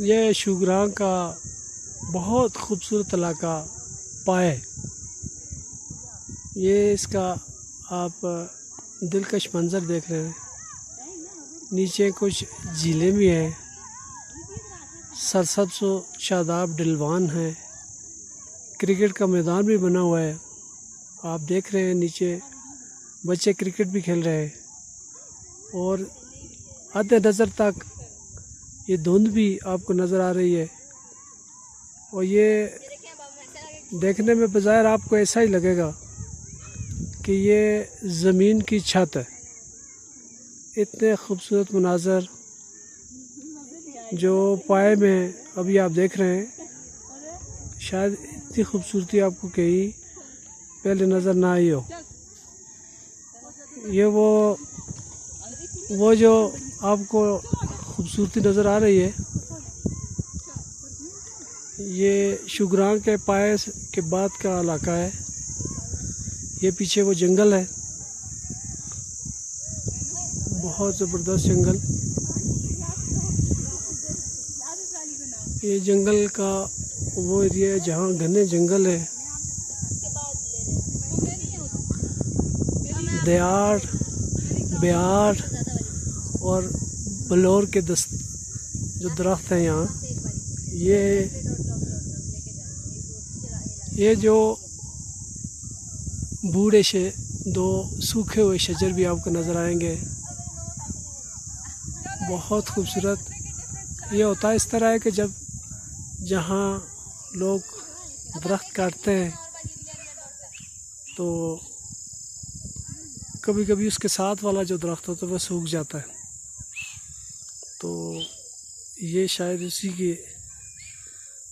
ये शुगरां का बहुत खूबसूरत इलाका पाए। ये इसका आप दिलकश मंज़र देख रहे हैं। नीचे कुछ झीलें भी हैं, सरसब्ज़ व शादाब ढलवान है। क्रिकेट का मैदान भी बना हुआ है। आप देख रहे हैं नीचे बच्चे क्रिकेट भी खेल रहे हैं और आधे नज़र तक ये धुंध भी आपको नज़र आ रही है। और ये देखने में बज़ाहिर आपको ऐसा ही लगेगा कि ये ज़मीन की छत है। इतने खूबसूरत मनाज़र जो पाए में अभी आप देख रहे हैं, शायद इतनी खूबसूरती आपको कहीं पहले नज़र ना आई हो। ये वो जो आपको खूबसूरती नज़र आ रही है, ये शुगरां के पाए के बाद का इलाका है। ये पीछे वो जंगल है, बहुत ज़बरदस्त जंगल। ये जंगल का वो एरिया है जहाँ घने जंगल है। देहाड़, बिहार और बलौर के जो दरख्त हैं यहाँ, ये जो बूढ़े से दो सूखे हुए शजर भी आपको नज़र आएंगे। बहुत खूबसूरत ये होता है। इस तरह है कि जब जहाँ लोग दरख्त काटते हैं तो कभी कभी उसके साथ वाला जो दरख्त होता है वह सूख जाता है। तो ये शायद उसी के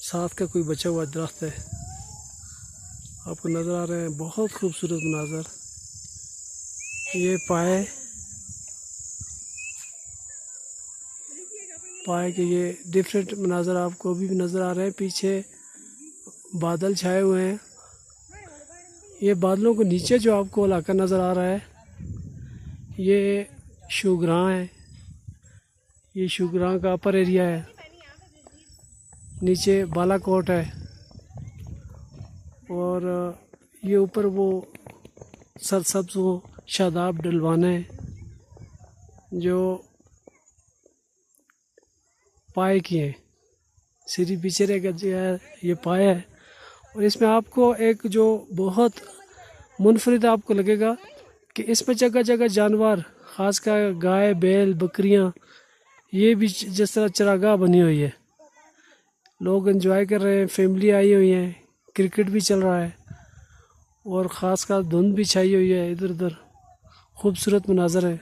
साथ का कोई बचा हुआ दरख्त है। आपको नज़र आ रहे हैं बहुत खूबसूरत मनाज़र। ये पाए के ये डिफरेंट मनाज़र आपको अभी भी नज़र आ रहे हैं। पीछे बादल छाए हुए हैं। ये बादलों के नीचे जो आपको इलाका नज़र आ रहा है, ये शुगरां है। ये शुगरां का अपर एरिया है। नीचे बालाकोट है और ये ऊपर वो सरसब्ज़ वो शादाब ढलवाने जो पाए की हैं। सीधी पीछे रह ये पाए है। और इसमें आपको एक जो बहुत मुनफरिद आपको लगेगा कि इसमें जगह जगह जानवर, ख़ासकर गाय, बैल, बकरियां, ये भी जिस तरह चरागाह बनी हुई है। लोग एंजॉय कर रहे हैं, फैमिली आई हुई है, क्रिकेट भी चल रहा है और ख़ासकर धुंध भी छाई हुई है। इधर उधर खूबसूरत मनाज़र है।